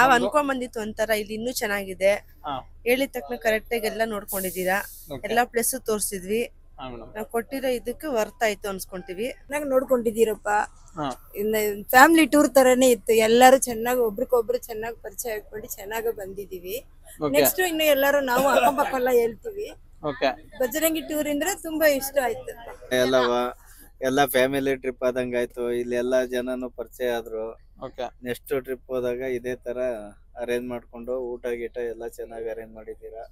ನಾವ್ ಅನ್ಕೊಂಡ್ ಬಂದಿತ್ತು ಒಂಥರ, ಇಲ್ಲಿ ಇನ್ನೂ ಚೆನ್ನಾಗಿದೆ. ಹೇಳಿದ ತಕ್ಷಣ ಕರೆಕ್ಟ್ ಆಗಿ ಎಲ್ಲ ನೋಡ್ಕೊಂಡಿದೀರಾ. ಎಲ್ಲಾ ಪ್ಲೇಸ್ ತೋರ್ಸಿದ್ವಿ. ನಾವ್ ಕೊಟ್ಟಿರೋ ಇದಕ್ಕೆ ವರ್ತ್ ಆಯ್ತು ಅನ್ಸ್ಕೊಂತೀವಿ. ಚೆನ್ನಾಗಿ ನೋಡ್ಕೊಂಡಿದೀರಪ್ಪ. ಫ್ಯಾಮಿಲಿ ಟೂರ್ ತರಾನೇ ಇತ್ತು. ಎಲ್ಲಾರು ಚೆನ್ನಾಗಿ ಒಬ್ರಿಗೊಬ್ರು ಚೆನ್ನಾಗಿ ಪರಿಚಯ ಆಗ್ಕೊಂಡು ಚೆನ್ನಾಗಿ ಬಂದಿದೀವಿ. ನೆಕ್ಸ್ಟ್ ಇನ್ನು ಎಲ್ಲಾರು ನಾವು ಅಕ್ಕಪಕ್ಕ ಎಲ್ಲ ಹೇಳ್ತೀವಿ. ಬಜರಂಗಿ ಟೂರ್ ಅಂದ್ರೆ ತುಂಬಾ ಇಷ್ಟ ಆಯ್ತು. ಎಲ್ಲ ಫ್ಯಾಮಿಲಿ ಟ್ರಿಪ್ ಆದಂಗ ಆಯ್ತು. ಇಲ್ಲಿ ಎಲ್ಲಾ ಜನನು ಪರಿಚಯ ಆದ್ರು. ನೆಕ್ಸ್ಟ್ ಟ್ರಿಪ್ ಹೋದಾಗ ಇದೇ ತರ ಅರೇಂಜ್ ಮಾಡ್ಕೊಂಡು ಊಟ ಗೀಟ ಎಲ್ಲ ಚೆನ್ನಾಗಿ ಅರೇಂಜ್ ಮಾಡಿದೀರಾ.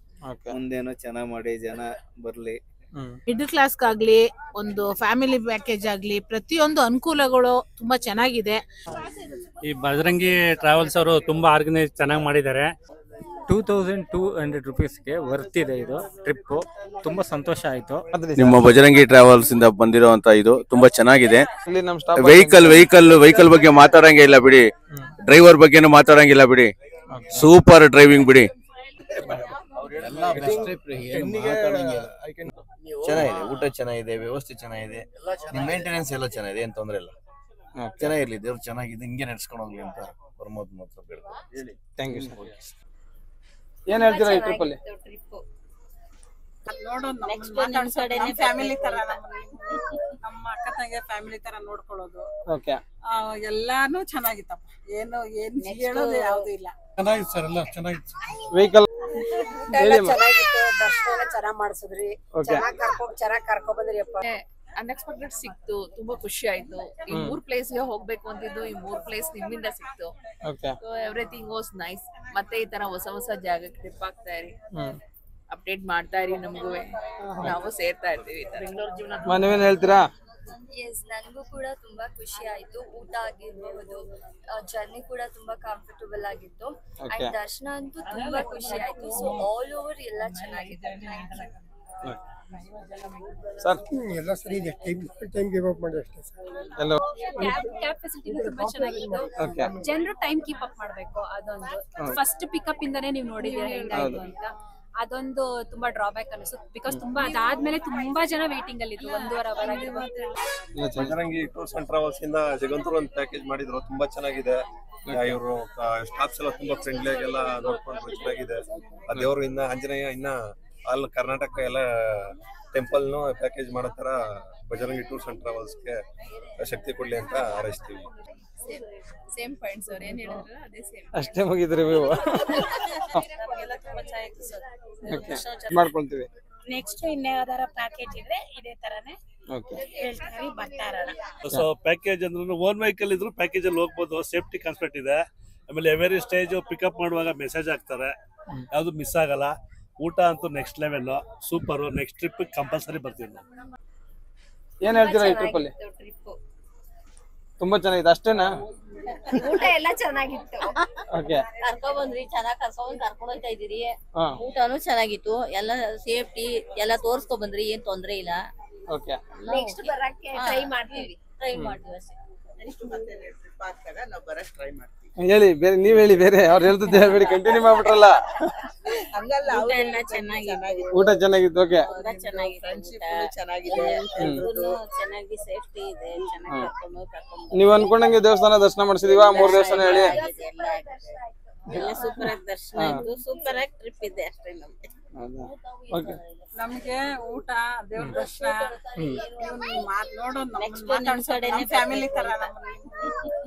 ಮುಂದೇನು ಚೆನ್ನಾಗ್ ಮಾಡಿ ಜನ ಬರ್ಲಿ. ಮಿಡಲ್ ಕ್ಲಾಸ್ ಆಗ್ಲಿ, ಒಂದು ಫ್ಯಾಮಿಲಿ ಪ್ಯಾಕೇಜ್ ಆಗ್ಲಿ, ಪ್ರತಿಯೊಂದು ಅನುಕೂಲಗಳು ತುಂಬಾ ಚೆನ್ನಾಗಿದೆ. ಈ ಬಜರಂಗಿ ಟ್ರಾವೆಲ್ಸ್ ಅವರು ತುಂಬಾ ಆರ್ಗನೈಸ್ ಚೆನ್ನಾಗಿ ಮಾಡಿದ್ದಾರೆ. 2200 ರೂಪೀಸ್ಗೆ ವರ್ತ್ ಇದೆ ಇದು ಟ್ರಿಪ್. ತುಂಬಾ ಸಂತೋಷ ಆಯ್ತು. ನಿಮ್ಮ ಬಜರಂಗಿ ಟ್ರಾವೆಲ್ಸ್ ಇಂದ ಬಂದಿರುವಂತ ಇದು ತುಂಬಾ ಚೆನ್ನಾಗಿದೆ. ವೆಹಿಕಲ್ ಬಗ್ಗೆ ಮಾತಾಡಂಗೆ ಇಲ್ಲ ಬಿಡಿ, ಡ್ರೈವರ್ ಬಗ್ಗೆನೂ ಮಾತಾಡಂಗಿಲ್ಲ ಬಿಡಿ. ಸೂಪರ್ ಡ್ರೈವಿಂಗ್ ಬಿಡಿ. ಚೆನ್ನಾಗಿದೆ, ಊಟ ಚೆನ್ನಾಗಿದೆ, ವ್ಯವಸ್ಥೆ ಚೆನ್ನಾಗಿದೆ, ಮೇಂಟೆನೆನ್ಸ್ ಎಲ್ಲ ಚೆನ್ನಾಗಿದೆ, ಏನ್ ತೊಂದ್ರೆ ಇಲ್ಲ. ಚೆನ್ನಾಗಿರ್ಲಿ, ದೇವ್ರು ಚೆನ್ನಾಗಿದೆ, ಹಿಂಗೆ ನಡ್ಸ್ಕೊಂಡು ಹೋಗ್ಲಿ ಅಂತ ಪ್ರಮೋದ್ ಮಾತ್ರ ಬೇಡ್ತಾರೆ. Thank you sir. ಏನ್ ಹೇಳ್ತೀರಾ ಈ ಟ್ರಿಪ್ ಅಲ್ಲಿ? ಫ್ಯಾಮಿಲಿ ತರ ನಮ್ಮ ಅಕ್ಕ ತಂಗಿ ಫ್ಯಾಮಿಲಿ ತರ ನೋಡ್ಕೊಳ್ಳೋದು ಎಲ್ಲಾನು ಚೆನ್ನಾಗಿತ್ತಪ್ಪ. ಏನು ಹೇಳೋದು ಯಾವ್ದು ಇಲ್ಲ. ಚೆನ್ನಾಗಿತ್ತು ಸರ್, ಎಲ್ಲ ಚೆನ್ನಾಗಿತ್ತು. ವೆಹಿಕಲ್ ಚೆನ್ನಾಗಿತ್ತು. ದರ್ಶನ ಚೆನ್ನಾಗ್ ಮಾಡಿಸಿದ್ರಿ. ಚೆನ್ನಾಗ್ ಕರ್ಕೊಂಡ್ ಬಂದ್ರಿ ಅಪ್ಪ. ಅನ್ಎಕ್ಸ್ಪೆಕ್ಟೆಡ್ ಸಿಕ್ತು, ತುಂಬಾ ಖುಷಿ ಆಯ್ತು. ಈ 3 ಪ್ಲೇಸ್ ಗೆ ಹೋಗ್ಬೇಕು ಅಂತಿದ್ದು, ಈ 3 ಪ್ಲೇಸ್ ನಿಮ್ಮಿಂದ ಸಿಕ್ತು. So everything was nice. ಮತ್ತೆ ಈ ತರ ಹೊಸ ಹೊಸ ಜಾಗಕ್ಕೆ ಟ್ರಿಪ್ ಆಗ್ತಾ ಇರಿ, ಅಪ್ಡೇಟ್ ಮಾಡ್ತಾ ಇರಿ. ನಮಗೂ ನಾವು ಸೇರ್ತಾ ಇರ್ತೀವಿ. ಬೆಂಗಳೂರು ಜೀವನ ನೀವೇನ್ ಹೇಳ್ತೀರಾ? ನನಗೂ ಕೂಡ ತುಂಬಾ ಖುಷಿ ಆಯ್ತು. ಊಟ ಆಗಿರ್ಬಹುದು, ಜರ್ನಿ ಕೂಡ ತುಂಬಾ ಕಂಫರ್ಟಬಲ್ ಆಗಿತ್ತು. ಅಂಡ್ ದರ್ಶನ ಅಂತೂ ತುಂಬಾ ಖುಷಿ ಆಯ್ತು. ಸೊ ಆಲ್ ಓವರ್ ಎಲ್ಲ ಚೆನ್ನಾಗಿದೆ. ಸರ್ ಎಲ್ಲ ಸರಿ ಇದೆ. ಟೈಮ್ ಗಿವ್ ಅಪ್ ಮಾಡಿ ಅಷ್ಟೇ ಸರ್. ಹಲೋ, ಕ್ಯಾಬ್ ಫೆಸಿಲಿಟಿ ತುಂಬಾ ಚೆನ್ನಾಗಿತ್ತು. ಜನರು ಟೈಮ್ ಕೀಪ್ ಅಪ್ ಮಾಡ್ಬೇಕು. ಅದೊಂದು ಫಸ್ಟ್ ಪಿಕಪ್ ಇಂದಾನೆ ನೀವು ನೋಡಿದೀರಾ ಹೆಂಗಾಯ್ತು ಅಂತ. ಅದೊಂದು ತುಂಬಾ ಡ್ರಾಬ್ಯಾಕ್ ಅನಿಸ್ತು. ಬಿಕಾಸ್ ತುಂಬಾ ಅದಾದ್ಮೇಲೆ ತುಂಬಾ ಜನ ವೇಟಿಂಗ್ ಅಲ್ಲಿ ಇತ್ತು. 1.5 ಅವರ್ ಆಗಿರ್ಬೋದು. ಬಜರಂಗಿ ಟೂರ್ಸ್ ಅಂಡ್ ಟ್ರಾವೆಲ್ಸ್ ಇಂದ ಜಗಂತೂರು ಒಂದು ಪ್ಯಾಕೇಜ್ ಮಾಡಿದ್ರು, ತುಂಬಾ ಚೆನ್ನಾಗಿದೆ. ಇವರು ಸ್ಟಾಫ್ಸ್ ಎಲ್ಲ ತುಂಬಾ ಫ್ರೆಂಡ್ಲಿ ಆಗೆಲ್ಲ ನೋಡ್ಕೊಂಡು ಚೆನ್ನಾಗಿದೆ. ಆ ದೇವರು ಇನ್ನ ಆಂಜನೇಯ ಇನ್ನ ಆಲ್ ಕರ್ನಾಟಕ ಎಲ್ಲ ಟೆಂಪಲ್ನು ಪ್ಯಾಕೇಜ್ ಮಾಡೋ ತರ ಬಜರಂಗಿ ಟೂರ್ಸ್ ಅಂಡ್ ಟ್ರಾವೆಲ್ಸ್ಗೆ ಶಕ್ತಿ ಕೊಡ್ಲಿ ಅಂತ ಹಾರೈಸ್ತೀವಿ. ಸೇಮ್ ಪಾಯಿಂಟ್ಸ್ ಅವ್ರು ಏನ್ ಹೇಳಿದ್ರು ಅದೇ ಸೇಮ್. ಅಷ್ಟೇ ಮುಗಿದ್ರಿ ನೀವು? ನಮಗೆಲ್ಲ ತುಂಬಾ ಚೆನ್ನಾಗಿತ್ತು ಸರ್. ಮಾಡ್ಕೊಂತೀವಿ. ನೆಕ್ಸ್ಟ್ ಇನ್ಯಾವ್ದಾರ ಪ್ಯಾಕೇಜ್ ಇದ್ರೆ ಇದೇ ತರಾನೇ ಹೇಳ್ತಾರೆ, ಬರ್ತಾ ಇರೋಣ. ಸೊ ಪ್ಯಾಕೇಜ್ ಅಂದ್ರೆ ಓನ್ ವೆಹಿಕಲ್ ಇದ್ರು ಪ್ಯಾಕೇಜ್ ಅಲ್ಲಿ ಹೋಗ್ಬೋದು. ಸೇಫ್ಟಿ ಕಾನ್ಸೆಪ್ಟ್ ಇದೆ. ಆಮೇಲೆ ಎವರಿ ಸ್ಟೇಜ್ ಪಿಕಪ್ ಮಾಡುವಾಗ ಮೆಸೇಜ್ ಆಗ್ತಾರೆ, ಯಾವ್ದು ಮಿಸ್ ಆಗಲ್ಲ. ಊಟ ಅಂತೂ next level, super. Next trip compulsory ಬರ್ತೀವಿ ನಾವು. ಏನ್ ಹೇಳ್ತೀರಾ ಈ ಟ್ರಿಪ್ ಅಲ್ಲಿ? ತುಂಬಾ ಚೆನ್ನಾಗಿದೆ. ಅಷ್ಟೇನಾ? ಊಟ ಎಲ್ಲ ಚೆನ್ನಾಗಿತ್ತು. ಓಕೆ, ಕರ್ಕೊಂಡ್ ಬಂದ್ರಿ, ಚೆನ್ನಾಗಿ ಕರ್ಕೊಂಡ್ ಹೋಗ್ತಾ ಇದೀರಿ. ಊಟನು ಚೆನ್ನಾಗಿತ್ತು. ಎಲ್ಲ ಸೇಫ್ಟಿ ಎಲ್ಲ ತೋರ್ಸ್ಕೊಂಡ್ ಬಂದ್ರಿ, ಏನ್ ತೊಂದ್ರೆ ಇಲ್ಲ. ಓಕೆ, ನೆಕ್ಸ್ಟ್ ಬರಕ್ಕೆ ಟ್ರೈ ಮಾಡ್ತೀವಿ ಅಷ್ಟೇ. ಹೇಳಿ ಬೇರೆ, ನೀವ್ ಹೇಳಿ ಬೇರೆ. ಅವ್ರು ಹೇಳ್ತಿದ್ದೆ ಹೇಳ್ಬೇಡಿ, ಕಂಟಿನ್ಯೂ ಮಾಡ್ಬಿಟ್ರಲ್ಲ. ಊಟ ಎಲ್ಲ ಚೆನ್ನಾಗಿದೆ. ಊಟ ಚೆನ್ನಾಗಿತ್ತು. ಓಕೆ, ಚೆನ್ನಾಗಿ ಸೇಫ್ಟಿ ಇದೆ. ನೀವ್ ಅನ್ಕೊಂಡಂಗೆ ದೇವಸ್ಥಾನ ದರ್ಶನ ಮಾಡಿಸಿದೀವ? 3 ದೇವಸ್ಥಾನ ಹೇಳಿ. ಎಲ್ಲ ಸೂಪರ್ ಆಗಿ ದರ್ಶನ ಆಯ್ತು. ಸೂಪರ್ ಆಗಿ ಟ್ರಿಪ್ ಇದೆ ಅಷ್ಟೇ ನಮ್ಗೆ. ನಮ್ಗೆ ಊಟ, ದೇವ್ರ ದರ್ಶನ ನೋಡೋದು, ಫ್ಯಾಮಿಲಿ ತರ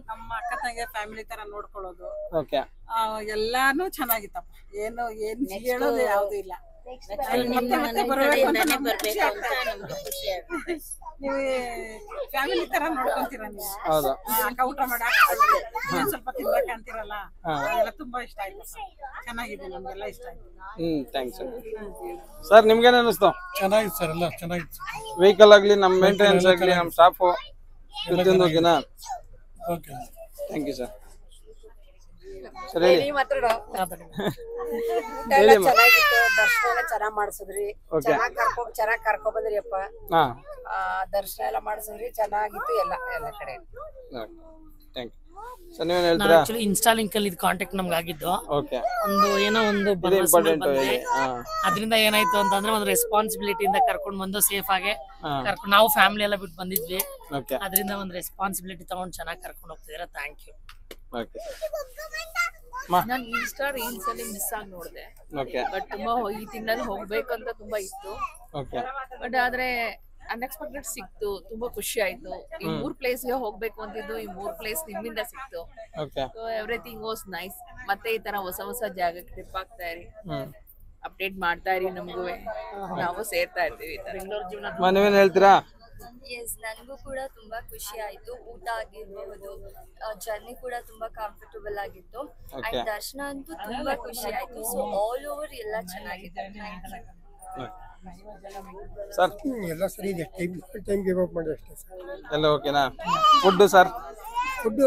ನಮ್ಮ ಅಕ್ಕ ತಂಗಿ ಫ್ಯಾಮಿಲಿ ತರ ನೋಡ್ಕೊಳ್ಳೋದು ಎಲ್ಲಾನು ಚೆನ್ನಾಗಿತ್ತಪ್ಪ. ಏನು ಹೇಳೋದು ಯಾವ್ದು ಇಲ್ಲ. ನೀವು ಫ್ಯಾಮಿಲಿ ತರ ನೋಡ್ಕೊಂತೀರ. ನೀವು ಅಕ್ಕ ಊಟ ಮಾಡಿ ಸ್ವಲ್ಪ ತಿನ್ಬೇಕು ಅಂತೀರಲ್ಲ, ಅದೆಲ್ಲ ತುಂಬಾ ಇಷ್ಟ ಆಯ್ತು. ಚೆನ್ನಾಗಿದೆ, ನಮ್ಗೆಲ್ಲ ಇಷ್ಟ ಆಯ್ತು. Thanks sir. ನಿಮ್ಗೇನು ಅನಿಸ್ತು? ಚೆನ್ನಾಗಿತ್ತು ಸರ್, ಎಲ್ಲ ಚೆನ್ನಾಗಿತ್ತು. ವೆಹಿಕಲ್ ಆಗ್ಲಿ, ನಮ್ಮ ಮೇಂಟೆನೆನ್ಸ್ ಆಗ್ಲಿ, ನಮ್ಮ ಸ್ಟಾಫ್ ಪ್ರತಿಯೊಂದು ಓಕೆನಾ? Okay, thank you sir. Sir ಹೇಳಿ. ಚೆನ್ನಾಗಿತ್ತು. ದರ್ಶನ ಎಲ್ಲ ಚೆನ್ನಾಗ್ ಮಾಡಿಸಿದ್ರಿ. ಚೆನ್ನಾಗ್ ಕರ್ಕೊಂಡ್ ಬಂದ್ರಿ ಅಪ್ಪ. ದರ್ಶನ ಎಲ್ಲ ಮಾಡಿಸಿದ್ರಿ, ಚೆನ್ನಾಗಿತ್ತು ಎಲ್ಲ ಕಡೆ. Thank you. ಸರ್ ನೀವೇನು ಹೇಳ್ತೀರಾ? ಆಕ್ಚುಲಿ ಇನ್ಸ್ಟಾ ಲಿಂಕ್ ಅಲ್ಲಿ ಇದು ಕಾಂಟ್ಯಾಕ್ಟ್ ನಮ್ಗೆ ಆಗಿದ್ದು. ಓಕೆ. ಒಂದು ಏನೋ ಒಂದು ಇಂಪಾರ್ಟೆಂಟ್. ಅದರಿಂದ ಏನಾಯ್ತು ಅಂತಂದ್ರೆ ಒಂದು ರೆಸ್ಪಾನ್ಸಿಬಿಲಿಟಿ ಇಂದ ಕರ್ಕೊಂಡು ಬಂದು ಸೇಫ್ ಆಗಿ ಕರ್ಕೊಂಡು ನಾವು ಫ್ಯಾಮಿಲಿ ಎಲ್ಲ ಬಿಟ್ಟು ಬಂದಿದ್ವಿ. ಅದರಿಂದ ಒಂದು ರೆಸ್ಪಾನ್ಸಿಬಿಲಿಟಿ ತಗೊಂಡು ಚೆನ್ನಾಗಿ ಕರ್ಕೊಂಡು ಹೋಗ್ತಿದ್ದೀರಾ. Thank you. ಓಕೆ. ನಾನು ಇನ್ಸ್ಟಾ ರೀಲ್ಸ್ ಅಲ್ಲಿ ಮಿಸ್ ಆಗಿ ನೋಡಿದೆ. ಬಟ್ ತುಂಬಾ ಈ ತಿಂಗಳಲ್ಲಿ ಹೋಗ್ಬೇಕಂತ ತುಂಬಾ ಇತ್ತು. ಬಟ್ ಆದ್ರೆ ಅನ್ಎಕ್ಸ್ಪೆಕ್ಟೆಡ್ ಸಿಕ್ತು. ತುಂಬಾ ಖುಷಿ ಆಯ್ತು. ಈ 3 ಪ್ಲೇಸ್ ಗೆ ಹೋಗ್ಬೇಕು ಅಂತಿದ್ದು, ಈ 3 ಪ್ಲೇಸ್ ನಿಮ್ಮಿಂದ ಸಿಕ್ತು. So everything was nice. ಮತ್ತೆ ಈ ತರ ಹೊಸ ಹೊಸ ಜಾಗಕ್ಕೆ ಟ್ರಿಪ್ ಆಗ್ತಾ ಇರಿ, ಅಪ್ಡೇಟ್ ಮಾಡ್ತಾ ಇರಿ. ನಮಗೂ ನಾವು ಸೇರ್ತಾ ಇರ್ತೀವಿ. ಬೆಂಗಳೂರು ಜೀವನ ನೀವೇನು ಹೇಳ್ತೀರಾ? ಎಸ್, ನನಗೂ ಕೂಡ ತುಂಬಾ ಖುಷಿ ಆಯ್ತು. ಊಟ ಆಗಿರ್ಬಹುದು, ಜರ್ನಿ ಕೂಡ ತುಂಬಾ ಕಂಫರ್ಟಬಲ್ ಆಗಿತ್ತು. ಅಂಡ್ ದರ್ಶನ ಅಂತೂ ತುಂಬಾ ಖುಷಿ ಆಯ್ತು. ಸೊ ಆಲ್ ಓವರ್ ಎಲ್ಲ ಚೆನ್ನಾಗಿದೆ. ಸರ್ ಎಲ್ಲ ಸರಿ ಇದೆ. ಟೈಮ್ ಗಿವ್ ಅಪ್ ಮಾಡಿ ಅಷ್ಟೇ ಸರ್. ಎಲ್ಲ ಓಕೆನಾ? Food sir? Food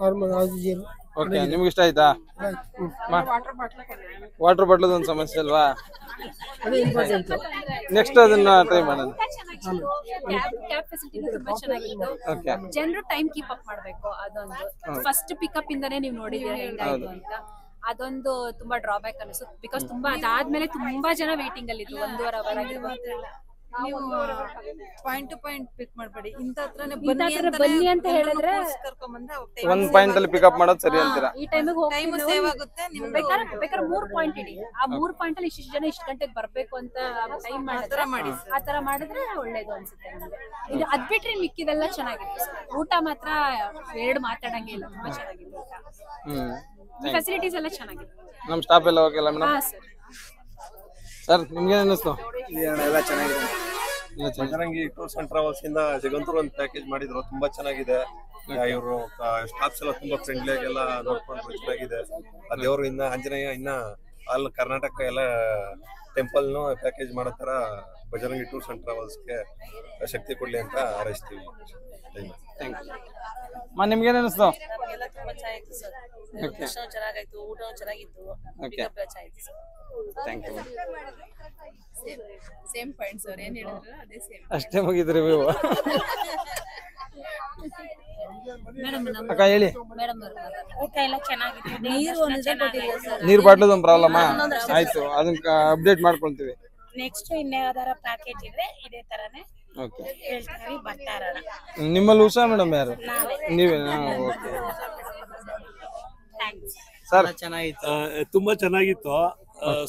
normal as usual. Okay. ನಿಮ್ಗೆ ಇಷ್ಟ ಆಯ್ತಾ? ವಾಟರ್ ಬಾಟ್ಲದ ಒಂದು ಸಮಸ್ಯೆ ಅಲ್ವಾ? ನೆಕ್ಸ್ಟ್ ಅದನ್ನ ಟ್ರೈ ಮಾಡೋಣ. ಕ್ಯಾಬ್ ಫೆಸಿಲಿಟಿ ತುಂಬಾ ಚೆನ್ನಾಗಿತ್ತು. ಜನರು ಟೈಮ್ ಕೀಪ್ ಅಪ್ ಮಾಡ್ಬೇಕು. ಅದೊಂದು ಫಸ್ಟ್ ಪಿಕಪ್ ಇಂದಾನೆ ನೀವು ನೋಡಿದೀರಾ ಹೆಂಗಾಯ್ತು ಅಂತ. ಅದೊಂದು ತುಂಬಾ ಡ್ರಾಬ್ಯಾಕ್ ಅನಿಸುತ್ತೆ. ಬಿಕಾಸ್ ತುಂಬಾ ಅದಾದ್ಮೇಲೆ ತುಂಬಾ ಜನ ವೇಟಿಂಗ್ ಅಲ್ಲಿ ಇದ್ರು. 1.5 ಅವರ್ ಆಗಿರ್ಬೋದು. ನೀವು ಪಾಯಿಂಟ್ ಟು ಪಾಯಿಂಟ್ ಪಿಕ್ ಮಾಡಬೇಡಿ. ಇಂತ ಹತ್ರನೇ ಬನ್ನಿ ಅಂತ ಹೇಳಿದ್ರೆ ಒಂದು ಪಾಯಿಂಟ್ ಅಲ್ಲಿ ಪಿಕಪ್ ಮಾಡೋದು ಸರಿ ಅಂತೀರಾ? ಈ ಟೈಮ್ ಸೇವ್ ಆಗುತ್ತೆ. ಬೇಕಾದ್ರೆ 3 ಪಾಯಿಂಟ್ ಇಡಿ. ಆ 3 ಪಾಯಿಂಟ್ ಅಲ್ಲಿ ಇಷ್ಟು ಜನ ಇಷ್ಟು ಗಂಟೆಗೆ ಬರ್ಬೇಕು ಅಂತ ಟೈಮ್ ಮಾಡಿ ಆ ತರ ಮಾಡಿದ್ರೆ ಒಳ್ಳೇದು ಅನ್ಸುತ್ತೆ ನಮ್ಗೆ. ಇದು ಅದ್ ಬಿಟ್ರೆ ಮಿಕ್ಕಿದೆಲ್ಲ ಚೆನ್ನಾಗಿತ್ತು. ಊಟ ಮಾತ್ರ ಎರಡು ಮಾತಾಡಂಗೆ ಇಲ್ಲ. ತುಂಬಾ ಚೆನ್ನಾಗಿತ್ತು ಊಟ. ಫೆಸಿಲಿಟೀಸ್ ಎಲ್ಲ ಚೆನ್ನಾಗಿದೆ. ನಮ್ಮ ಸ್ಟಾಫ್ ಎಲ್ಲ ಓಕೆ ಅಲ್ಲ ಮೇಡಮ್? ಸರ್ ನಿಮ್ಗೆ ಅನ್ನಿಸ್ತು? ಎಲ್ಲ ಚೆನ್ನಾಗಿದೆ. ಬಜರಂಗಿ ಟೂರ್ಸ್ ಅಂಡ್ ಟ್ರಾವೆಲ್ಸ್ ಇಂದ ಜಗಂತೂರು ಒಂದು ಪ್ಯಾಕೇಜ್ ಮಾಡಿದ್ರು. ತುಂಬಾ ಚೆನ್ನಾಗಿದೆ. ಇವರು ಸ್ಟಾಫ್ಸ್ ಎಲ್ಲ ತುಂಬಾ ಫ್ರೆಂಡ್ಲಿ ಆಗೆಲ್ಲ ನೋಡ್ಕೊಂಡು ಚೆನ್ನಾಗಿದೆ. ಆ ದೇವರು ಇನ್ನ ಆಂಜನೇಯ ಇನ್ನ ಆಲ್ ಕರ್ನಾಟಕ ಎಲ್ಲ ಟೆಂಪಲ್ನು ಪ್ಯಾಕೇಜ್ ಮಾಡೋ ತರ ಬಜರಂಗಿ ಟೂರ್ಸ್ ಅಂಡ್ ಟ್ರಾವೆಲ್ಸ್ಗೆ ಶಕ್ತಿ ಕೊಡ್ಲಿ ಅಂತ ಹಾರೈಸ್ತೀವಿ. Thank you. ನಿಮ್ಗೇನು ಅನ್ನಿಸ್ತು? ತುಂಬಾ ಚೆನ್ನಾಗಿತ್ತು ಸರ್. ದರ್ಶನ ಚೆನ್ನಾಗಾಯ್ತು, ಊಟ ಚೆನ್ನಾಗಿತ್ತು. Thank you. Same point sir. ಏನ್ ಹೇಳಿದ್ರು ಅದೇ ಸೇಮ್. ಅಷ್ಟೇ ಮುಗಿದ್ರಿ ನೀವು? ಅಕ್ಕ ಹೇಳಿ. ಊಟ ಎಲ್ಲ ಚೆನ್ನಾಗಿತ್ತು. ನೀರು ಬಾಟ್ಲದ ಒಂದು ಪ್ರಾಬ್ಲಮ್ ಆಯ್ತು, ಅದನ್ನ ಅಪ್ಡೇಟ್ ಮಾಡ್ಕೊಳ್ತೀವಿ. ನೆಕ್ಸ್ಟ್ ಇನ್ಯಾವ್ದಾರ ಪ್ಯಾಕೇಜ್ ಇದ್ರೆ ಇದೇ ತರನೇ ಹೇಳ್ತೀವಿ, ಬರ್ತಾರ. ನಿಮ್ಮಲ್ಲಿ ಉಷಾ ಮೇಡಮ್ ಯಾರು? ನೀವೇ? Okay sir. ಚೆನ್ನಾಗಿತ್ತು, ತುಂಬಾ ಚೆನ್ನಾಗಿತ್ತು.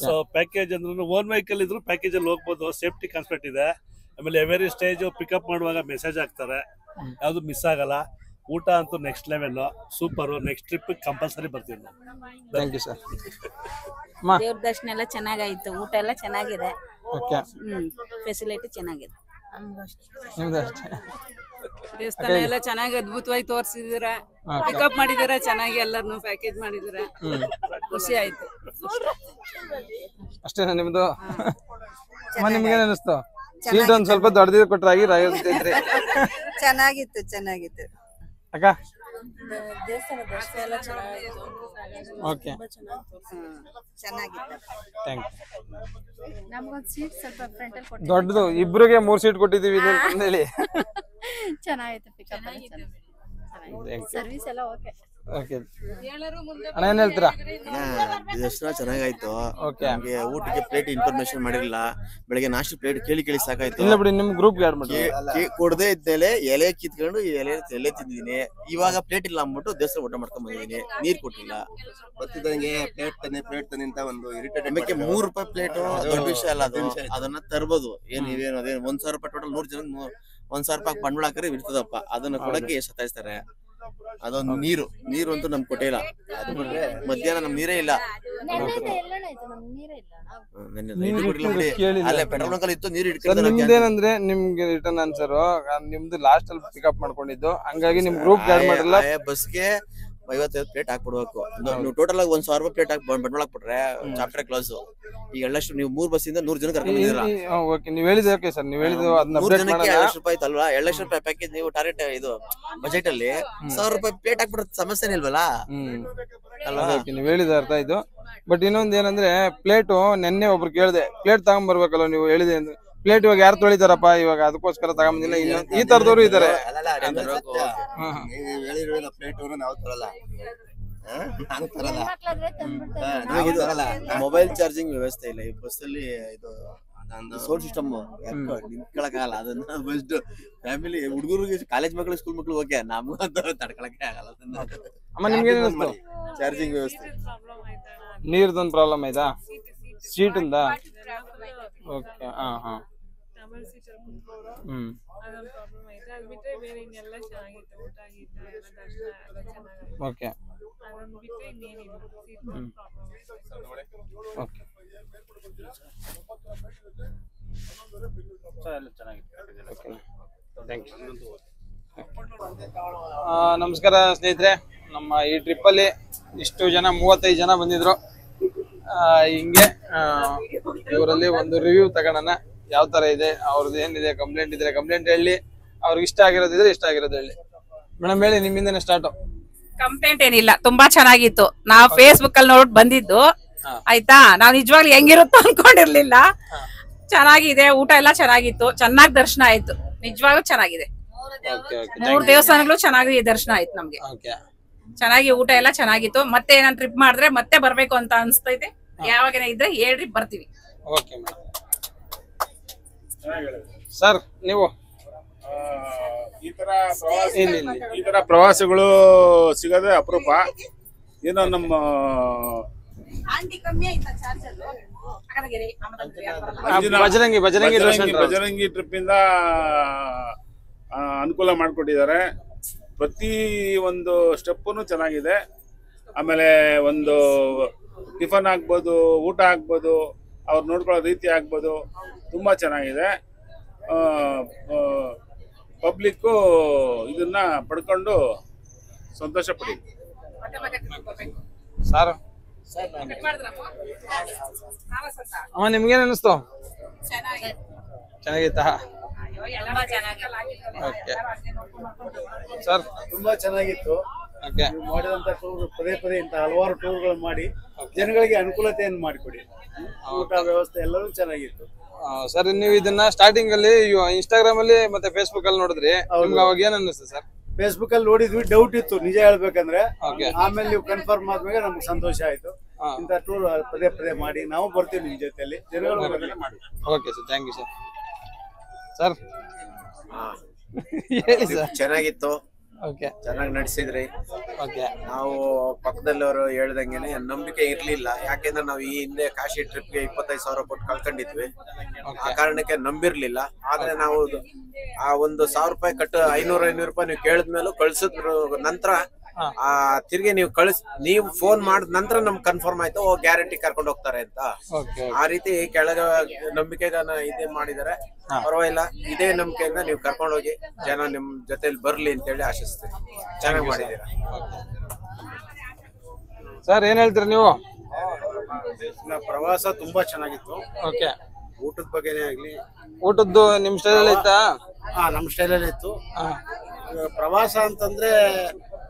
ಸೊ ಪ್ಯಾಕೇಜ್ ಅಂದ್ರೆ ಓನ್ ವೆಹಿಕಲ್ ಇದ್ರು ಪ್ಯಾಕೇಜ್ ಅಲ್ಲಿ ಹೋಗ್ಬೋದು. ಸೇಫ್ಟಿ ಕಾನ್ಸೆಪ್ಟ್ ಇದೆ. ಆಮೇಲೆ ಎವರಿ ಸ್ಟೇಜ್ ಪಿಕಪ್ ಮಾಡುವಾಗ ಮೆಸೇಜ್ ಹಾಕ್ತಾರೆ, ಯಾವ್ದು ಮಿಸ್ ಆಗಲ್ಲ. ಊಟ ಅಂತೂ next level, super. Next trip compulsory ಬರ್ತೀವಿ ನಾವು. Thank you sir. ದೇವ್ರ ದರ್ಶನ ಎಲ್ಲ ಚೆನ್ನಾಗಾಯ್ತು. ಊಟ ಎಲ್ಲ ಚೆನ್ನಾಗಿದೆ. ಫೆಸಿಲಿಟಿ ಚೆನ್ನಾಗಿದೆ. ದೇವಸ್ಥಾನ ಎಲ್ಲ ಚೆನ್ನಾಗಿ ಅದ್ಭುತವಾಗಿ ತೋರಿಸಿದೀರಾ. ಪಿಕಪ್ ಮಾಡಿದೀರಾ ಚೆನ್ನಾಗಿ. ಎಲ್ಲರನ್ನು ಪ್ಯಾಕೇಜ್ ಮಾಡಿದೀರಾ. ಖುಷಿ ಆಯ್ತು. ಅಷ್ಟೇನಾ ನಿಮ್ದು? ನಿಮ್ಗೇನು ಅನಿಸ್ತು? ಸೀಟ್ ಒಂದ್ ಸ್ವಲ್ಪ ದೊಡ್ಡದಿದ್ದು ಕೊಟ್ರಾಗಿ ಚೆನ್ನಾಗಿತ್ತು. ಚೆನ್ನಾಗಿತ್ತು ಅಕ್ಕ. ದೇವಸ್ಥಾನ ದರ್ಶನ ಎಲ್ಲ ಚೆನ್ನಾಗಿತ್ತು. ಓಕೆ ಚೆನ್ನಾಗಿತ್ತು. Thank you. ನಮ್ಗೊಂದು ಸೀಟ್ ಸ್ವಲ್ಪ ಫ್ರಂಟ್ ಅಲ್ಲಿ ಕೊಟ್ಟಿದ್ದಾರೆ. ದೊಡ್ಡದು ಇಬ್ರಿಗೆ 3 ಸೀಟ್ ಕೊಟ್ಟಿದ್ದೀವಿ ಅಂತ ಹೇಳಿ. ಚೆನ್ನಾಗಿತ್ತು. ಪಿಕಪ್ ಸರ್ವಿಸ್ ಎಲ್ಲ ಓಕೆ. ಓಕೆ ಅಣ್ಣ ಏನ್ ಹೇಳ್ತೀರಾ? ದರ್ಶನ ಚೆನ್ನಾಗಾಯ್ತು. ನಮ್ಗೆ ಊಟಕ್ಕೆ ಪ್ಲೇಟ್ ಇನ್ಫಾರ್ಮೇಶನ್ ಮಾಡಿರಲಿಲ್ಲ. ಬೆಳಗ್ಗೆ ನಾಷ್ಟ ಪ್ಲೇಟ್ ಕೇಳಿ ಸಾಕಾಯ್ತು. ಇಲ್ಲ ಬಿಡಿ, ನಿಮ್ ಗ್ರೂಪ್ ಆಡ್ ಮಾಡಿ. ಕೊಡದೆ ಇದ್ಮೇಲೆ ಎಲೆ ಕಿತ್ಕೊಂಡು ಎಲೆ ತಿಂದಿದ್ದೀನಿ. ಇವಾಗ ಪ್ಲೇಟ್ ಇಲ್ಲ ಅಂದ್ಬಿಟ್ಟು ದೇವಸ್ಥಾನ ಊಟ ಮಾಡ್ಕೊಂಡ್ ಬಂದಿದ್ದೀನಿ. ನೀರ್ ಕೊಟ್ಟಿಲ್ಲ. ಬರ್ತಿದ್ದಂಗೆ ಪ್ಲೇಟ್ ತನ್ನಿ ಅಂತ ಒಂದು ಇರಿಟೇಟ್. 3 ರೂಪಾಯಿ ಪ್ಲೇಟ್ ದೊಡ್ಡ ವಿಷಯ ಅಲ್ಲ ಅದು. ಅದನ್ನ ತರ್ಬೋದು. ನೀವೇನು ಅದೇನು 1,000 ರೂಪಾಯಿ ಟೋಟಲ್ 100 ಜನ 1,000 ರೂಪಾಯಿ ಬಂಡವಾಳ ಹಾಕಿದ್ರೆ ಇರ್ತದಪ್ಪ. ಅದನ್ನ ಕೊಡಕ್ಕೆ ಸತಾಯಿಸ್ತಾರೆ. ಅದೊಂದು ನೀರು ಅಂತೂ ನಮ್ಗೆ ಕೊಟ್ಟೇ ಇಲ್ಲ. ಅದು ಬಿಟ್ರೆ ಮಧ್ಯಾಹ್ನ ನಮ್ ನೀರೇ ಇಲ್ಲ. ಪೆಟ್ರೋಲ್ ಬಂಕ್ ಇತ್ತು, ನೀರು ಇಟ್ಕೊಂಡು. ನಿಮ್ದೇನಂದ್ರೆ ನಿಮ್ಗೆ ರಿಟರ್ನ್ ಆನ್ಸರ್ ನಿಮ್ದು ಲಾಸ್ಟ್ ಅಲ್ಲಿ ಪಿಕಪ್ ಮಾಡ್ಕೊಂಡಿದ್ದು, ಹಂಗಾಗಿ ನಿಮ್ ಗ್ರೂಪ್ ಆಡ್ ಮಾಡಿರಲ್ಲ. ಬಸ್ಗೆ 55 ಪ್ಲೇಟ್ ಹಾಕ್ಬಿಡ್ಬೇಕು. ನೀವು ಟೋಟಲ್ ಆಗಿ 1,000 ರೂಪಾಯಿ ಪ್ಲೇಟ್ ಹಾಕಿ ಬಂಡವಾಳ ಹಾಕ್ಬಿಟ್ರೆ ಚಾಪ್ಟರ್ ಕ್ಲಾಸ್. ಈಗ ಎಲ್ಲಷ್ಟು ನೀವು 3 ಬಸ್ಸಿಂದ 100 ಜನ ಕರ್ಕೊಂಡಿದ್ದೀರಾ. ಓಕೆ, ನೀವ್ ಹೇಳಿದ್ರೆ ಓಕೆ ಸರ್. ನೀವ್ ಹೇಳಿದ್ರು ಅದನ್ನ 100 ಜನಕ್ಕೆ 2 ಲಕ್ಷ ರೂಪಾಯಿ ಆಯ್ತಲ್ವಾ? 2 ಲಕ್ಷ ರೂಪಾಯಿ ಪ್ಯಾಕೇಜ್ ನೀವು ಟಾರ್ಗೆಟ್ ಇದು ಬಜೆಟ್ ಅಲ್ಲಿ 1,000 ರೂಪಾಯಿ ಪ್ಲೇಟ್ ಹಾಕ್ಬಿಟ್ರೆ ಸಮಸ್ಯೆನೇ ಇಲ್ವಲ್ಲ? ನೀವ್ ಹೇಳಿದ ಅರ್ಥ ಆಯ್ತು. ಬಟ್ ಇನ್ನೊಂದ್ ಏನಂದ್ರೆ ಪ್ಲೇಟು ನೆನ್ನೆ ಒಬ್ರು ಕೇಳಿದೆ, ಪ್ಲೇಟ್ ತಗೊಂಡ್ ಬರ್ಬೇಕಲ್ಲ ನೀವು ಹೇಳಿದೆ ಅಂದ್ರೆ ಪ್ಲೇಟ್ ಇವಾಗ ಯಾರು ತೊಳಿತಾರಪ್ಪ ಇವಾಗ, ಅದಕ್ಕೋಸ್ಕರ ತಗೊಂಬಂದಿಲ್ಲ. ಇನ್ನೊಂದು ಈ ತರದವರು ಇದಾರೆ. ಪ್ಲೇಟ್ ನಾವು ತರಲ್ಲ, ನಾನು ತರಲ್ಲ. ಮೊಬೈಲ್ ಚಾರ್ಜಿಂಗ್ ವ್ಯವಸ್ಥೆ ಇಲ್ಲ ಈ ಬಸ್ಸಲ್ಲಿ. ಇದು ಸೌಂಡ್ ಸಿಸ್ಟಮ್ ನಿಂತ್ಕೊಳಕ್ಕಾಗಲ್ಲ. ಅದನ್ನ ಬೆಸ್ಟ್ ಫ್ಯಾಮಿಲಿ ಹುಡುಗರಿಗೆ, ಕಾಲೇಜ್ ಮಕ್ಕಳು, ಸ್ಕೂಲ್ ಮಕ್ಕಳು ಓಕೆ, ನಮಗೂ ಅಂತ ತಡ್ಕೊಳಕ್ಕೆ ಆಗಲ್ಲ ಅದನ್ನ. ಅಮ್ಮ ನಿಮ್ಗೆ ಚಾರ್ಜಿಂಗ್ ವ್ಯವಸ್ಥೆ, ನೀರ್ದೊಂದು ಪ್ರಾಬ್ಲಮ್ ಆಯ್ತಾ? ಸೀಟಿಂದ? ಓಕೆ. ಓಕೆ. ಓಕೆ. ನಮಸ್ಕಾರ ಸ್ನೇಹಿತರೆ, ನಮ್ಮ ಈ ಟ್ರಿಪ್ ಅಲ್ಲಿ ಇಷ್ಟು ಜನ 35 ಜನ ಬಂದಿದ್ರು. ಹಿಂಗೆ ಇವರಲ್ಲಿ ಒಂದು ರಿವ್ಯೂ ತಗೋಣ, ಯಾವ ತರ ಇದೆ, ಅವ್ರದ್ದು ಏನಿದೆ, ಕಂಪ್ಲೇಂಟ್ ಇದ್ರೆ ಕಂಪ್ಲೇಂಟ್ ಹೇಳಿ, ಅವ್ರಿಗೆ ಇಷ್ಟ ಆಗಿರೋದಿದ್ರೆ ಇಷ್ಟ ಆಗಿರೋದು ಹೇಳಿ. ಮೇಡಮ್ ಹೇಳಿ, ನಿಮ್ಮಿಂದನೇ ಸ್ಟಾರ್ಟ್. ಕಂಪ್ಲೇಂಟ್ ಏನಿಲ್ಲ, ತುಂಬಾ ಚೆನ್ನಾಗಿತ್ತು. ನಾವು ಫೇಸ್ಬುಕ್ ಅಲ್ಲಿ ನೋಡಿ ಬಂದಿದ್ದು ಆಯ್ತಾ. ನಾವು ನಿಜವಾಗ್ಲೂ ಹೆಂಗಿರುತ್ತೋ ಅನ್ಕೊಂಡಿರ್ಲಿಲ್ಲ. ಚೆನ್ನಾಗಿದೆ, ಊಟ ಎಲ್ಲ ಚೆನ್ನಾಗಿತ್ತು, ಚೆನ್ನಾಗಿ ದರ್ಶನ ಆಯ್ತು. ನಿಜವಾಗ್ಲೂ ಚೆನ್ನಾಗಿದೆ. 3 ದೇವಸ್ಥಾನಗಳು ಚೆನ್ನಾಗಿ ದರ್ಶನ ಆಯ್ತು ನಮ್ಗೆ. ಚೆನ್ನಾಗಿ ಊಟ ಎಲ್ಲ ಚೆನ್ನಾಗಿತ್ತು. ಮತ್ತೆ ಏನಾದ್ರು ಟ್ರಿಪ್ ಮಾಡಿದ್ರೆ ಮತ್ತೆ ಬರ್ಬೇಕು ಅಂತ ಅನ್ಸ್ತೈತೆ. ಯಾವಾಗ ಇದ್ರೆ ಹೇಳ್ರಿ, ಬರ್ತೀವಿ. ಸರ್ ನೀವು ಈ ತರ ಪ್ರವಾಸಿಗಳು ಸಿಗೋದೇ ಅಪರೂಪ. ಏನೋ ನಮ್ಮ ಬಜರಂಗಿ ಟ್ರಿಪ್ ಇಂದ ಅನುಕೂಲ ಮಾಡಿಕೊಟ್ಟಿದ್ದಾರೆ. ಪ್ರತಿ ಒಂದು ಸ್ಟೆಪ್ಪು ಚೆನ್ನಾಗಿದೆ. ಆಮೇಲೆ ಒಂದು ಟಿಫನ್ ಆಗ್ಬೋದು, ಊಟ ಆಗ್ಬೋದು, ಅವ್ರು ನೋಡ್ಕೊಳ್ಳೋ ರೀತಿ ಆಗ್ಬೋದು, ತುಂಬಾ ಚೆನ್ನಾಗಿದೆ. ಪಬ್ಲಿಕ್ಕು ಇದನ್ನ ಪಡ್ಕೊಂಡು ಸಂತೋಷ ಪಡಿ. ಸರ್ ಅಮ್ಮ ನಿಮ್ಗೇನ್ ಅನಿಸ್ತು? ಚೆನ್ನಾಗಿತ್ತಾ? ಸರ್ ತುಂಬಾ ಚೆನ್ನಾಗಿತ್ತು. ನೀವು ಮಾಡಿದಂತ ಟೂರ್ ಪದೇ ಪದೇ ಇಂತ ಹಲವಾರು ಟೂರ್ಗಳು ಮಾಡಿ ಜನಗಳಿಗೆ ಅನುಕೂಲತೆಯನ್ನು ಮಾಡಿಕೊಡಿ. ಊಟ ವ್ಯವಸ್ಥೆ ಎಲ್ಲರೂ ಚೆನ್ನಾಗಿತ್ತು. ಸರ್ ನೀವು ಇದನ್ನ ಸ್ಟಾರ್ಟಿಂಗ್ ಅಲ್ಲಿ ಇನ್ಸ್ಟಾಗ್ರಾಮ್ ಅಲ್ಲಿ ಮತ್ತೆ ಫೇಸ್ಬುಕ್ ಅಲ್ಲಿ ನೋಡಿದ್ರಿ, ನಿಮ್ಗೆ ಅವಾಗ ಏನ್ ಅನಿಸ್ತು ಸರ್? ಫೇಸ್ಬುಕ್ ಅಲ್ಲಿ ನೋಡಿದ್ವಿ, ಡೌಟ್ ಇತ್ತು ನಿಜ ಹೇಳ್ಬೇಕಂದ್ರೆ. ಆಮೇಲೆ ನೀವು ಕನ್ಫರ್ಮ್ ಆದ್ಮೇಲೆ ನಮ್ಗೆ ಸಂತೋಷ ಆಯ್ತು. ಇಂತ ಟೂರ್ ಪದೇ ಪದೇ ಮಾಡಿ ನಾವು ಬರ್ತೀವಿ ನಿಮ್ ಜೊತೆಲಿ, ಜನಗಳು ಮಾಡಿ. Okay sir, thank you sir. Sir ಚೆನ್ನಾಗಿತ್ತು, ಚೆನ್ನಾಗಿ ನಡೆಸಿದ್ರಿ. ನಾವು ಪಕ್ಕದಲ್ಲವರು ಹೇಳ್ದಂಗೆನೆ ನಂಬಿಕೆ ಇರ್ಲಿಲ್ಲ, ಯಾಕೆಂದ್ರೆ ನಾವು ಈ ಹಿಂದೆ ಕಾಶಿ ಟ್ರಿಪ್ಗೆ 25,000 ಕೊಟ್ಟು ಕಳ್ಕೊಂಡಿದ್ವಿ. ಆ ಕಾರಣಕ್ಕೆ ನಂಬಿರ್ಲಿಲ್ಲ. ಆದ್ರೆ ನಾವು ಆ ಒಂದು 1,000 ರೂಪಾಯಿ ಕಟ್ಟು 500 ರೂಪಾಯಿ ನೀವು ಕೇಳಿದ್ಮೇಲೂ ಕಳ್ಸಿದ್ರು ನಂತರ ತಿರ್ಗಿ ನೀವು ಫೋನ್ ಮಾಡಿದ ನಂತರ ನಮ್ಗೆ ಕನ್ಫರ್ಮ್ ಆಯ್ತು, ಗ್ಯಾರಂಟಿ ಕರ್ಕೊಂಡು ಹೋಗ್ತಾರೆ ಅಂತ. ಆ ರೀತಿ ಕೆಳಗ ನಂಬಿಕೆಗನ ಇದೇ ಮಾಡಿದಾರೆ. ಪರವಾಗಿಲ್ಲ, ಇದೇ ನಂಬಿಕೆಯಿಂದ ನೀವು ಕರ್ಕೊಂಡು ಹೋಗಿ ಜನ ನಿಮ್ ಜೊತೆಲಿ ಬರ್ಲಿ ಅಂತ ಹೇಳಿ ಆಶಿಸ್ತೀವಿ. ಚೆನ್ನಾಗಿ ಮಾಡಿದೀರ ಸರ್. ಏನ್ ಹೇಳ್ತೀರಿ ನೀವು? ಪ್ರವಾಸ ತುಂಬಾ ಚೆನ್ನಾಗಿತ್ತು. ಊಟದ ಬಗ್ಗೆನೇ ಆಗ್ಲಿ, ಊಟದ್ದು ನಿಮ್ ಸ್ಟೈಲ್ ಇತ್ತಾ? ನಮ್ ಸ್ಟೈಲಲ್ಲಿ ಇತ್ತು. ಪ್ರವಾಸ ಅಂತಂದ್ರೆ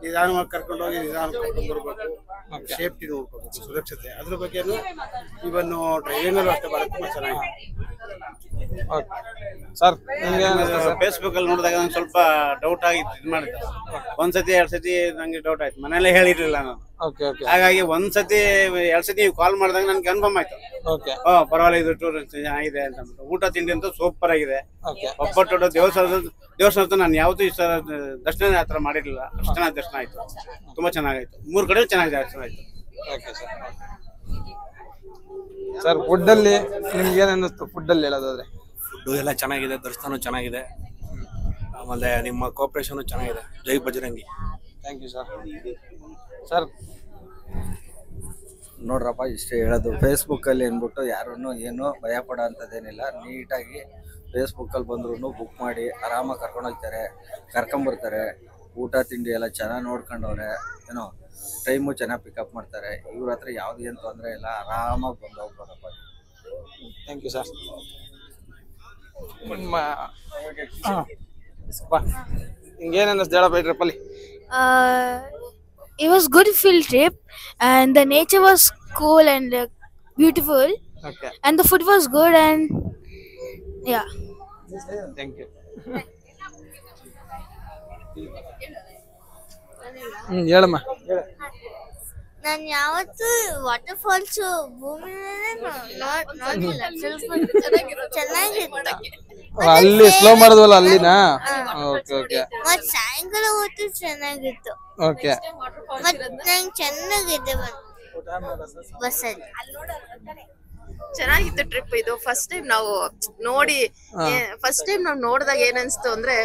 ನಿಧಾನವಾಗಿ ಕರ್ಕೊಂಡು ಹೋಗಿ ನಿಧಾನವಾಗಿ ಕರ್ಕೊಂಡು ಬರ್ಬೇಕು, ಸೇಫ್ಟಿ ನೋಡ್ಕೋಬೇಕು, ಸುರಕ್ಷತೆ, ಅದ್ರ ಬಗ್ಗೆನು ಇವನ್ ಡ್ರೈವಿಂಗ್ ಅಲ್ಲೂ ಅಷ್ಟೇ ಬಹಳ ತುಂಬಾ ಚೆನ್ನಾಗಿದೆ. ಸರ್ ಫೇಸ್ಬುಕ್ ಅಲ್ಲಿ ನೋಡಿದಾಗ ನಂಗೆ ಸ್ವಲ್ಪ ಡೌಟ್ ಆಗಿತ್ತು. ಇದು ಮಾಡಿದ್ದೆ ಒಂದ್ಸತಿ 2 ಸತಿ ನಂಗೆ ಡೌಟ್ ಆಯ್ತು, ಮನೇಲೆ ಹೇಳಿರ್ಲಿಲ್ಲ ನಾನು. ಹಾಗಾಗಿ ಒಂದ್ಸತಿ 2 ಸತಿ ಕಾಲ್ ಮಾಡಿದಾಗ ನನ್ಗೆ ಕನ್ಫರ್ಮ್ ಆಯ್ತು, ಪರವಾಗಿಲ್ಲ ಇದು ಟೂರ್ ಚೆನ್ನಾಗಿದೆ ಅಂತ. ಊಟ ತಿಂಡಿ ಅಂತೂ ಸೂಪರ್ ಆಗಿದೆ. ಒಬ್ಬಟ್ಟು ದೇವಸ್ಥಾನದ ನಾನು ಯಾವತ್ತೂ ಇಷ್ಟ ದರ್ಶನ ಆ ಥರ ಮಾಡಿರ್ಲಿಲ್ಲ. ಅಷ್ಟು ಚೆನ್ನಾಗಿ ದರ್ಶನ ಆಯ್ತು, ತುಂಬಾ ಚೆನ್ನಾಗಾಯ್ತು. 3 ಕಡೆ ಚೆನ್ನಾಗಿ ದರ್ಶನ ಆಯ್ತು. ಸರ್ ಫುಡ್ ಅಲ್ಲಿ ನಿಮ್ಗೆ ಏನ್ ಅನ್ನಿಸ್ತು? ಫುಡ್ ಅಲ್ಲಿ ಹೇಳೋದಾದ್ರೆ ಫುಡ್ ಎಲ್ಲ ಚೆನ್ನಾಗಿದೆ, ದರ್ಶನ ಚೆನ್ನಾಗಿದೆ, ಆಮೇಲೆ ನಿಮ್ಮ ಕೋಆಪರೇಷನ್ ಚೆನ್ನಾಗಿದೆ. ಜೈ Bajrangi. Thank you sir. Sir ನೋಡ್ರಪ್ಪ, ಇಷ್ಟೇ ಹೇಳೋದು. ಫೇಸ್ಬುಕ್ಕಲ್ಲಿ ಅಂದ್ಬಿಟ್ಟು ಯಾರನ್ನು ಏನು ಭಯ ಪಡೋ ಅಂಥದ್ದೇನಿಲ್ಲ. ನೀಟಾಗಿ ಫೇಸ್ಬುಕ್ಕಲ್ಲಿ ಬಂದ್ರೂ ಬುಕ್ ಮಾಡಿ ಆರಾಮಾಗಿ ಕರ್ಕೊಂಡೋಗ್ತಾರೆ, ಕರ್ಕೊಂಬರ್ತಾರೆ. ಊಟ ತಿಂಡಿ ಎಲ್ಲ ಚೆನ್ನಾಗಿ ನೋಡ್ಕೊಂಡವ್ರೆ, ಏನೋ ಟೈಮು ಚೆನ್ನಾಗಿ ಪಿಕಪ್ ಮಾಡ್ತಾರೆ. ಇವ್ರ ಹತ್ರ ಯಾವ್ದು ಏನು ತೊಂದರೆ ಇಲ್ಲ, ಆರಾಮಾಗಿ ಬಂದು ಹೋಗ್ಬೋದಪ್ಪ. Thank you sir. ಹಿಂಗೇನು ಅನ್ನಿಸ್ತು ಹೇಳಪ್ಪ ಟ್ರಿಪ್ಪಲ್ಲಿ? It was good field trip and the nature was cool and beautiful, and the food was good and Yeah. Thank you. ಹೇಳಮ್ಮ. ನಾನು ಯಾವತ್ತು ವಾಟರ್ ಫಾಲ್ಸ್ ಭೂಮಿ ನೋಡಿಲ್ಲ. ಸ್ವಲ್ಪ ಚೆನ್ನಾಗಿತ್ತು. ಅಲ್ಲಿ ಸ್ಲೋ ಮಾಡಿದ್ವಲ್ಲ ಅಲ್ಲಿನಾ? Okay okay. ಮತ್ ಸಾಯಂಕಾಲ ಹೊತ್ತು ಚೆನ್ನಾಗಿತ್ತು. ಓಕೆ. ಮತ್ ನಂಗೆ ಚೆನ್ನಾಗಿದೆ ಬಸ್ಸಲ್ಲಿ. ಚೆನ್ನಾಗಿತ್ತು ಟ್ರಿಪ್ ಇದು. ಫಸ್ಟ್ ಟೈಮ್ ನಾವು ನೋಡಿ ನೋಡಿದಾಗ ಏನನ್ಸ್ತು ಅಂದ್ರೆ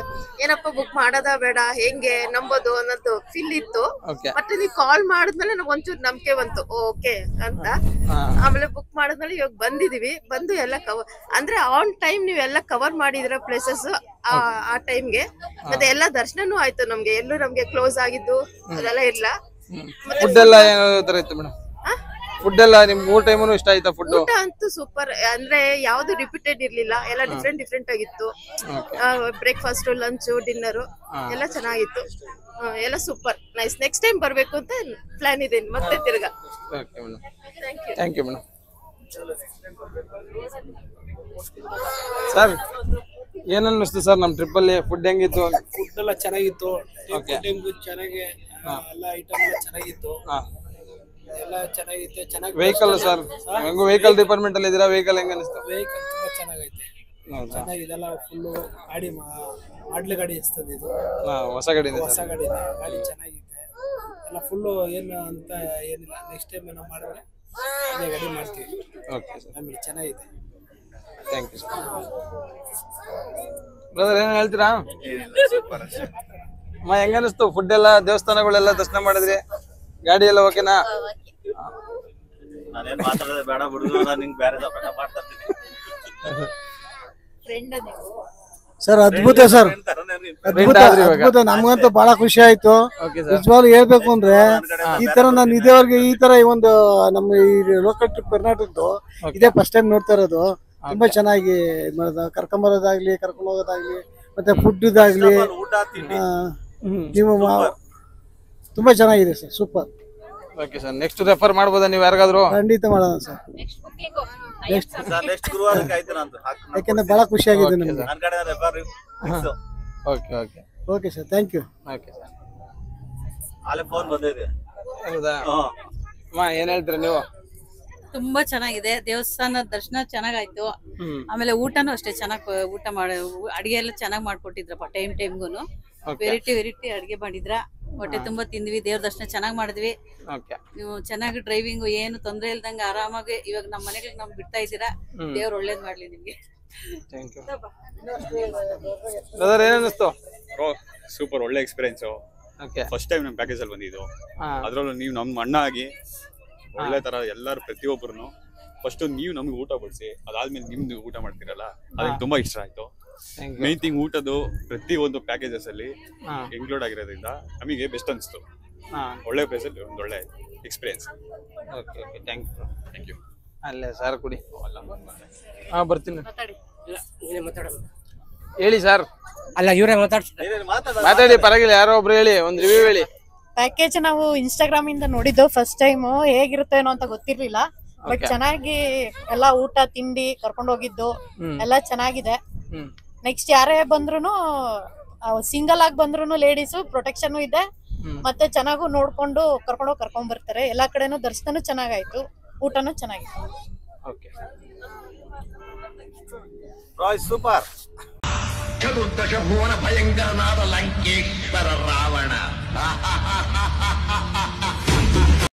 ಏನಪ್ಪ ಬುಕ್ ಮಾಡೋದ ಬೇಡ ಹೆಂಗೆ ನಂಬೋದು ಅನ್ನೋದು ಫೀಲ್ ಇತ್ತು. ಮತ್ತೆ ನೀವು ಕಾಲ್ ಮಾಡಿದ್ಮೇಲೆ ನನಗೆ ಒಂಚೂರು ನಂಬಿಕೆ ಬಂತು ಓಕೆ ಅಂತ. ಆಮೇಲೆ ಬುಕ್ ಮಾಡಿದ್ಮೇಲೆ ಇವಾಗ ಬಂದಿದೀವಿ. ಬಂದು ಎಲ್ಲ ಕವರ್ ಅಂದ್ರೆ ಆನ್ ಟೈಮ್ ನೀವೆಲ್ಲ ಕವರ್ ಮಾಡಿದ್ರ ಪ್ಲೇಸಸ್ ಆ ಟೈಮ್ಗೆ. ಮತ್ತೆ ಎಲ್ಲ ದರ್ಶನನೂ ಆಯ್ತು ನಮ್ಗೆ. ಎಲ್ಲೂ ನಮ್ಗೆ ಕ್ಲೋಸ್ ಆಗಿದ್ದು ಅದೆಲ್ಲ ಇಲ್ಲ. ಫುಡ್ ಎಲ್ಲ ಯಾವ ತರ ಇತ್ತು ಮೇಡಮ್? ಫುಡ್ ಎಲ್ಲ ನಿಮ್ 3 ಟೈಮು ಇಷ್ಟ ಆಯ್ತಾ? ಫುಡ್ ಊಟ ಅಂತೂ ಸೂಪರ್. ಅಂದ್ರೆ ಯಾವ್ದು ರಿಪೀಟೆಡ್ ಇರ್ಲಿಲ್ಲ. ಎಲ್ಲ ಡಿಫ್ರೆಂಟ್ ಆಗಿತ್ತು. ಬ್ರೇಕ್ಫಾಸ್ಟ್, ಲಂಚ್, ಡಿನ್ನರ್ ಎಲ್ಲ ಚೆನ್ನಾಗಿತ್ತು. ಎಲ್ಲ ಸೂಪರ್ ನೈಸ್. ನೆಕ್ಸ್ಟ್ ಟೈಮ್ ಬರ್ಬೇಕು ಅಂತ ಪ್ಲಾನ್ ಇದೆ ಮತ್ತೆ ತಿರ್ಗಾ. Thank you madam. ಸರ್ ಏನ್ ಅನ್ನಿಸ್ತು ಸರ್ ನಮ್ ಟ್ರಿಪ್ ಅಲ್ಲಿ? ಫುಡ್ ಹೆಂಗಿತ್ತು? ಫುಡ್ ಎಲ್ಲ ಚೆನ್ನಾಗಿತ್ತು. Okay. ಚೆನ್ನಾಗಿ ಎಲ್ಲ ಐಟಮ್ ಎಲ್ಲ ಚೆನ್ನಾಗಿತ್ತು. ಎಲ್ಲ ಚೆನ್ನಾಗಿತ್ತು. ಚೆನ್ನಾಗಿ ವೆಹಿಕಲ್ ಸರ್ ಹೆಂಗು ವೆಹಿಕಲ್ ಡಿಪಾರ್ಟ್ಮೆಂಟ್ ಅಲ್ಲಿ ಇದೀರಾ? ವೆಹಿಕಲ್ ಹೆಂಗ ಅನಿಸ್ತು? ವೆಹಿಕಲ್ ತುಂಬಾ ಚೆನ್ನಾಗೈತೆ. ಚೆನ್ನಾಗಿದೆಲ್ಲ ಫುಲ್ ಗಾಡಿ ಮಾಡ್ಲಿ ಗಾಡಿ ಇರ್ತದೆ ಇದು. ಹೊಸ ಗಾಡಿ ಇದೆ. ಹೊಸ ಗಾಡಿ ಇದೆ. ಗಾಡಿ ಚೆನ್ನಾಗಿದೆ. ಎಲ್ಲ ಫುಲ್ ಏನು ಅಂತ ಏನಿಲ್ಲ. ನೆಕ್ಸ್ಟ್ ಟೈಮ್ ನಾವು ಮಾಡಿದ್ರೆ ಅದೇ ಗಾಡಿ ಮಾಡ್ತೀವಿ. Okay sir. ಆಮೇಲೆ ಚೆನ್ನಾಗಿದೆ. Thank you sir. ಬ್ರದರ್ ಏನ್ ಹೇಳ್ತೀರಾ? ಅಮ್ಮ ಹೆಂಗ ಅನಿಸ್ತು? ಫುಡ್ ಎಲ್ಲ ದೇವಸ್ಥಾನಗಳೆಲ್ಲ ದರ್ಶನ ಮಾಡಿದ್ರಿ? ಗಾಡಿ ಎಲ್ಲ ಓಕೆನಾ? ನಾನೇನ್ ಮಾತಾಡೋದೇ ಬೇಡ ಬಿಡುದು. ನಾನು ನಿಂಗೆ ಬೇರೆ ಮಾತಾಡ್ತೀನಿ. ಸರ್ ಅದ್ಭುತ ಸರ್, ಅದ್ಭುತ. ನಮ್ಗಂತೂ ಬಹಳ ಖುಷಿ ಆಯ್ತು. ನಿಜವಾಗ್ಲೂ ಹೇಳ್ಬೇಕು ಅಂದ್ರೆ ಈ ತರ ನಾನು ಇದೇವರೆಗೆ ಈ ತರ ಒಂದು ನಮ್ಮ ಈ ಲೋಕಲ್ ಟ್ರಿಪ್ ಕರ್ನಾಟಕದ್ದು ಇದೇ ಫಸ್ಟ್ ಟೈಮ್ ನೋಡ್ತಾ ಇರೋದು. ತುಂಬಾ ಚೆನ್ನಾಗಿ ಕರ್ಕೊಂಬರೋದಾಗ್ಲಿ, ಕರ್ಕೊಂಡು ಹೋಗೋದಾಗ್ಲಿ, ಮತ್ತೆ ಫುಡ್ ಇದಾಗ್ಲಿ ನೀವು ತುಂಬಾ ಚೆನ್ನಾಗಿದೆ sir. Super. Okay sir. Next refer ಮಾಡ್ಬೋದಾ ನೀವು ಯಾರಿಗಾದ್ರು? ಖಂಡಿತ ಮಾಡೋಣ ಸರ್. ನೆಕ್ಸ್ಟ್ ಗುರುವಾರಕ್ಕೆ ಆಯ್ತು ನಂದು. ಯಾಕಂದ್ರೆ ಬಹಳ ಖುಷಿ ಆಗಿದೆ ನಮ್ಗೆ. ನನ್ನ ಕಡೆ refer fix. Okay okay okay sir, thank you. Okay sir. ಅಲ್ಲೇ ಫೋನ್ ಬಂದಿದೆ. ಹೌದಾ? ಅಮ್ಮ ಏನ್ ಹೇಳ್ತೀರಾ ನೀವು? ತುಂಬಾ ಚೆನ್ನಾಗಿದೆ. ದೇವಸ್ಥಾನ ದರ್ಶನ ಚೆನ್ನಾಗಾಯ್ತು. ಆಮೇಲೆ ಊಟನೂ ಅಷ್ಟೇ ಚೆನ್ನಾಗಿ ಊಟ ಮಾಡಿ ಅಡಿಗೆ ಎಲ್ಲ ಚೆನ್ನಾಗಿ ಮಾಡ್ಕೊಟ್ಟಿದ್ರಪ್ಪ. ಟೈಮ್ಗೂನು ವೆರೈಟಿ ಅಡಿಗೆ ಮಾಡಿದ್ರ. ಹೊಟ್ಟೆ ತುಂಬಾ ತಿಂದ್ವಿ. ದೇವ್ರ ದರ್ಶನ ಚೆನ್ನಾಗಿ ಮಾಡಿದ್ವಿ. ನೀವು ಚೆನ್ನಾಗಿ ಡ್ರೈವಿಂಗ್ ಏನು ತೊಂದರೆ ಇಲ್ದಂಗ ಆರಾಮಾಗಿ ಇವಾಗ ನಮ್ಮ ಮನೆಗಳಿಗೆ ನಮ್ಗೆ ಬಿಡ್ತಾ ಇದ್ದೀರಾ. ದೇವ್ರು ಒಳ್ಳೇದ್ ಮಾಡ್ಲಿ ನಿಮ್ಗೆ. Thank you. ಬ್ರದರ್ ಏನ್ ಅನಿಸ್ತು? ಸೂಪರ್, ಒಳ್ಳೆ ಎಕ್ಸ್ಪೀರಿಯನ್ಸ್. ಫಸ್ಟ್ ಟೈಮ್ ನಮ್ಮ ಪ್ಯಾಕೇಜ್ ಅಲ್ಲಿ ಬಂದಿದ್ದು. ಅದ್ರಲ್ಲೂ ನೀವು ನಮ್ಮ ಅಣ್ಣ ಆಗಿ ಒಳ್ಳೆ ತರ ಎಲ್ಲಾರು ಪ್ರತಿಯೊಬ್ಬರು ಫಸ್ಟ್ ನೀವು ನಮ್ಗೆ ಊಟ ಬಡಿಸಿ ಅದಾದ್ಮೇಲೆ ನಿಮ್ದು ಊಟ ಮಾಡ್ತೀರಲ್ಲ, ಅದಕ್ಕೆ ತುಂಬಾ ಇಷ್ಟ ಆಯ್ತು. ಮೇನ್ ಥಿಂಗ್ ಊಟದ್ದು ಪ್ರತಿ ಒಂದು ಪ್ಯಾಕೇಜಸ್ ಅಲ್ಲಿ ಇನ್ಕ್ಲೂಡ್ ಆಗಿರೋದ್ರಿಂದ ನಮಗೆ ಬೆಸ್ಟ್ ಅನಿಸ್ತು. ಒಳ್ಳೆ ಪ್ಲೇಸ್ ಅಲ್ಲಿ ಒಂದು ಒಳ್ಳೆ experience. Okay okay, thank you. Thank you. ಅಲ್ಲೇ ಸಾರ್ ಕುಡಿ. ಬರ್ತೀನಿ. ಹೇಳಿ ಸರ್. ಅಲ್ಲ ಇವರೇ ಮಾತಾಡಿ, ಪರವಾಗಿಲ್ಲ. ಯಾರೋ ಒಬ್ರು ಹೇಳಿ, ಒಂದು ರಿವ್ಯೂ ಹೇಳಿ. ಪ್ಯಾಕೇಜ್ ನಾವು ಇನ್ಸ್ಟಾಗ್ರಾಮ್ ಇಂದ ನೋಡಿದ್ದು. ಫಸ್ಟ್ ಟೈಮ್ ಹೇಗಿರುತ್ತೆ ಏನೋ ಅಂತ ಗೊತ್ತಿರ್ಲಿಲ್ಲ. ಬಟ್ ಚೆನ್ನಾಗಿ ಎಲ್ಲ ಊಟ ತಿಂಡಿ ಕರ್ಕೊಂಡು ಹೋಗಿದ್ದು ಎಲ್ಲ ಚೆನ್ನಾಗಿದೆ. ನೆಕ್ಸ್ಟ್ ಯಾರೇ ಬಂದ್ರು ಸಿಂಗಲ್ ಆಗಿ ಬಂದ್ರು ಲೇಡೀಸು ಪ್ರೊಟೆಕ್ಷನ್ ಇದೆ. ಮತ್ತೆ ಚೆನ್ನಾಗೂ ನೋಡ್ಕೊಂಡು ಕರ್ಕೊಂಡ್ ಬರ್ತಾರೆ. ಎಲ್ಲಾ ಕಡೆನೂ ದರ್ಶನನೂ ಚೆನ್ನಾಗಾಯ್ತು, ಊಟನೂ ಚೆನ್ನಾಗಿತ್ತು. ಸೂಪರ್. ಚತುರ್ದಶ ಭುವನ ಭಯಂಕರನಾದ ಲಂಕೇಶ್ವರ ರಾವಣ